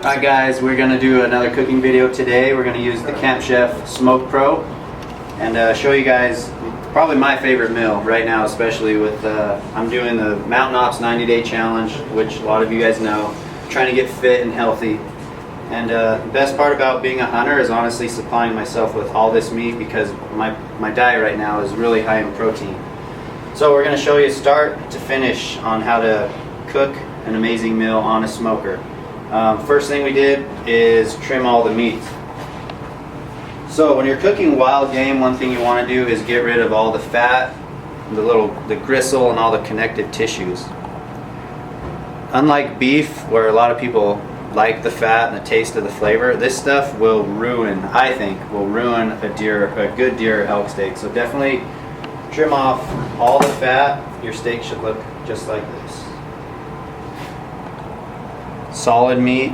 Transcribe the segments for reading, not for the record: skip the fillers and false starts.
Alright guys, we're going to do another cooking video today. We're going to use the Camp Chef Smoke Pro and show you guys probably my favorite meal right now, especially with I'm doing the Mountain Ops 90-day challenge, which a lot of you guys know. I'm trying to get fit and healthy. And the best part about being a hunter is honestly supplying myself with all this meat, because my diet right now is really high in protein. So we're going to show you start to finish on how to cook an amazing meal on a smoker. First thing we did is trim all the meat. So when you're cooking wild game, one thing you want to do is get rid of all the fat, the gristle, and all the connective tissues. Unlike beef, where a lot of people like the fat and the taste of the flavor, this stuff will ruin, I think, a good deer or elk steak. So definitely trim off all the fat. Your steak should look just like this. Solid meat,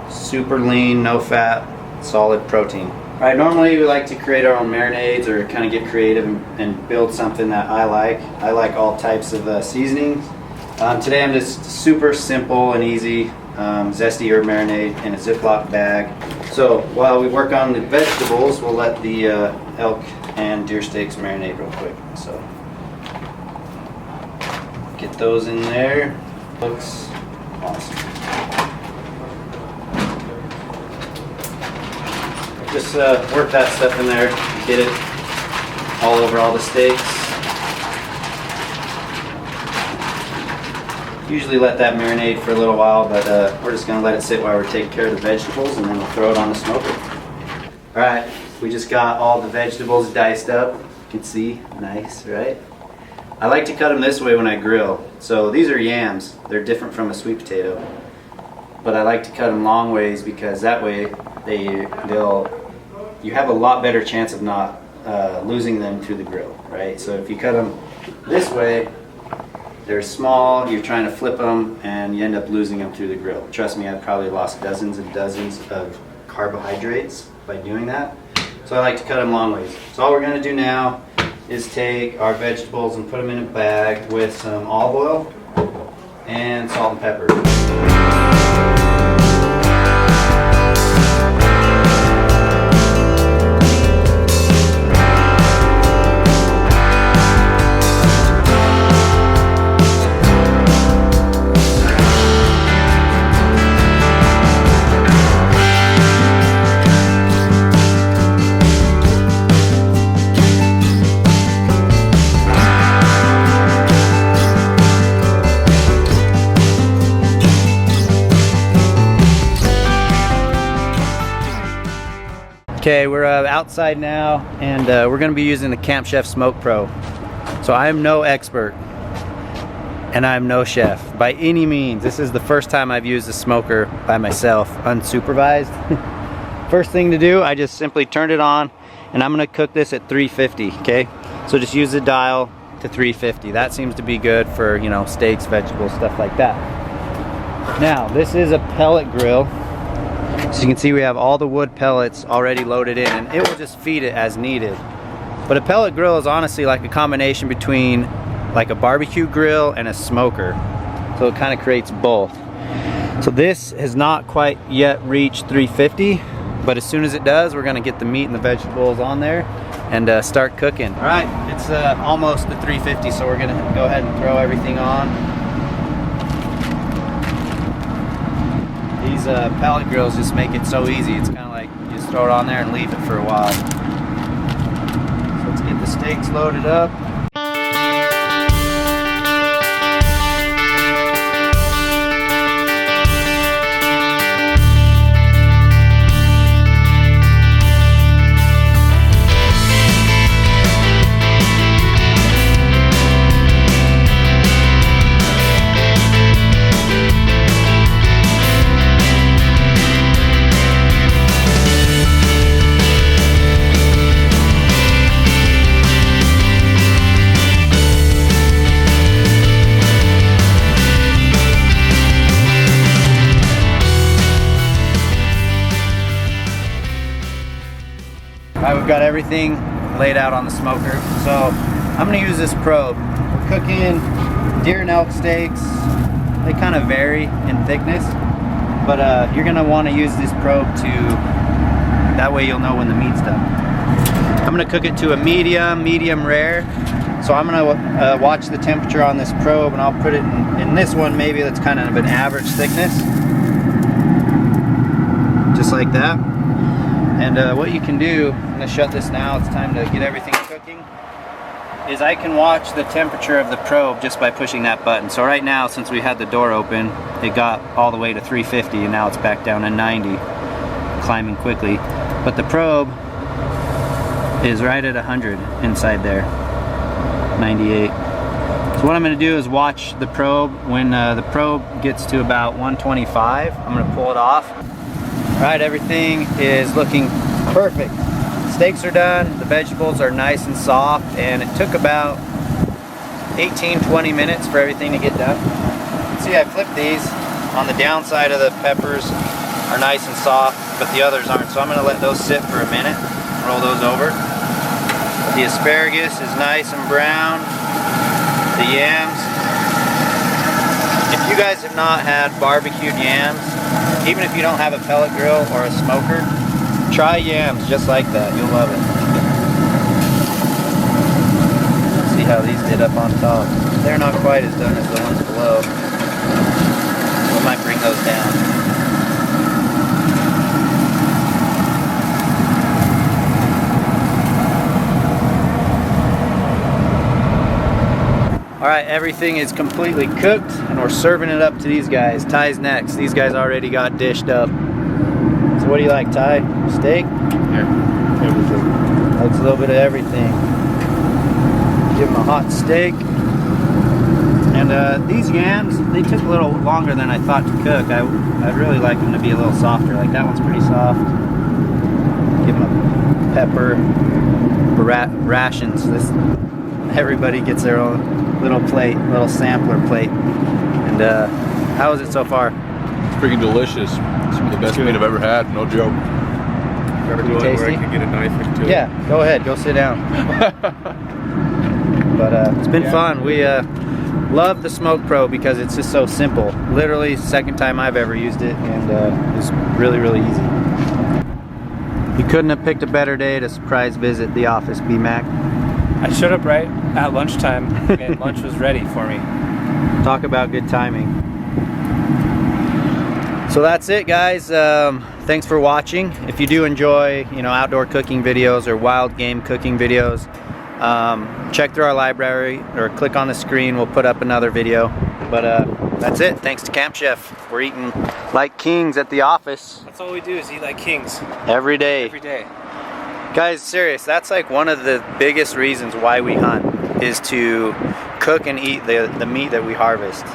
super lean, no fat, solid protein. All right, normally we like to create our own marinades or kind of get creative and build something that I like. I like all types of seasonings. Today I'm just super simple and easy, zesty herb marinade in a Ziploc bag. So while we work on the vegetables, we'll let the elk and deer steaks marinate real quick. So get those in there. Looks awesome. Just work that stuff in there, get it all over all the steaks. Usually let that marinate for a little while, but we're just going to let it sit while we're taking care of the vegetables, and then we'll throw it on the smoker. Alright, we just got all the vegetables diced up. You can see, nice, right? I like to cut them this way when I grill. So these are yams. They're different from a sweet potato. But I like to cut them long ways, because that way you have a lot better chance of not losing them to the grill, right? So if you cut them this way, they're small, you're trying to flip them, and you end up losing them through the grill. Trust me, I've probably lost dozens and dozens of carbohydrates by doing that. So I like to cut them long ways. So all we're going to do now is take our vegetables and put them in a bag with some olive oil and salt and pepper. Okay, we're outside now, and we're going to be using the Camp Chef Smoke Pro. So I am no expert, and I'm no chef by any means. This is the first time I've used a smoker by myself, unsupervised. First thing to do, I just simply turned it on, and I'm going to cook this at 350, okay? So just use the dial to 350. That seems to be good for, you know, steaks, vegetables, stuff like that. Now, this is a pellet grill. So you can see we have all the wood pellets already loaded in, and it will just feed it as needed. But a pellet grill is honestly like a combination between like a barbecue grill and a smoker. So it kind of creates both. So this has not quite yet reached 350, but as soon as it does, we're gonna get the meat and the vegetables on there and start cooking. All right, it's almost the 350, so we're gonna go ahead and throw everything on. These pellet grills just make it so easy. It's kind of like you just throw it on there and leave it for a while. So let's get the steaks loaded up. Alright, we've got everything laid out on the smoker. So I'm going to use this probe. We're cooking deer and elk steaks. They kind of vary in thickness. but you're gonna want to use this probe to, that way you'll know when the meat's done. I'm gonna cook it to a medium rare. So I'm gonna watch the temperature on this probe, and I'll put it in this one maybe that's kind of an average thickness. Just like that. And what you can do, I'm gonna shut this now, it's time to get everything cooking, is I can watch the temperature of the probe just by pushing that button. So right now, since we had the door open, it got all the way to 350, and now it's back down to 90, climbing quickly. But the probe is right at 100 inside there, 98. So what I'm going to do is watch the probe. When the probe gets to about 125, I'm going to pull it off. All right, everything is looking perfect. Steaks are done, the vegetables are nice and soft, and it took about 18-20 minutes for everything to get done. See, I flipped these. On the downside of the peppers are nice and soft, but the others aren't. So I'm going to let those sit for a minute, roll those over. The asparagus is nice and brown. The yams. If you guys have not had barbecued yams, even if you don't have a pellet grill or a smoker, try yams just like that. You'll love it. See how these did up on top. They're not quite as done as the ones below. We might bring those down. Alright, everything is completely cooked, and we're serving it up to these guys. Ty's next. These guys already got dished up. So what do you like, Ty? Steak? Yeah, everything. Likes a little bit of everything. Give him a hot steak. And these yams, they took a little longer than I thought to cook. I'd really like them to be a little softer. Like that one's pretty soft. Give them a pepper. Rations. Everybody gets their own little plate, little sampler plate. And how is it so far? It's freaking delicious. Some of the best meat I've ever had, no joke. Pretty tasty? Where I could get a knife into it. Yeah, go ahead, go sit down. But it's been fun. We love the Smoke Pro because it's just so simple. Literally, second time I've ever used it, and it's really, really easy. You couldn't have picked a better day to surprise visit the office, B-Mac. I showed up right at lunchtime, and lunch was ready for me. Talk about good timing. So that's it, guys. Thanks for watching. If you do enjoy, outdoor cooking videos or wild game cooking videos, check through our library or click on the screen. We'll put up another video. But that's it. Thanks to Camp Chef. We're eating like kings at the office. That's all we do is eat like kings. Every day. Every day. Guys, serious, that's like one of the biggest reasons why we hunt, is to cook and eat the meat that we harvest.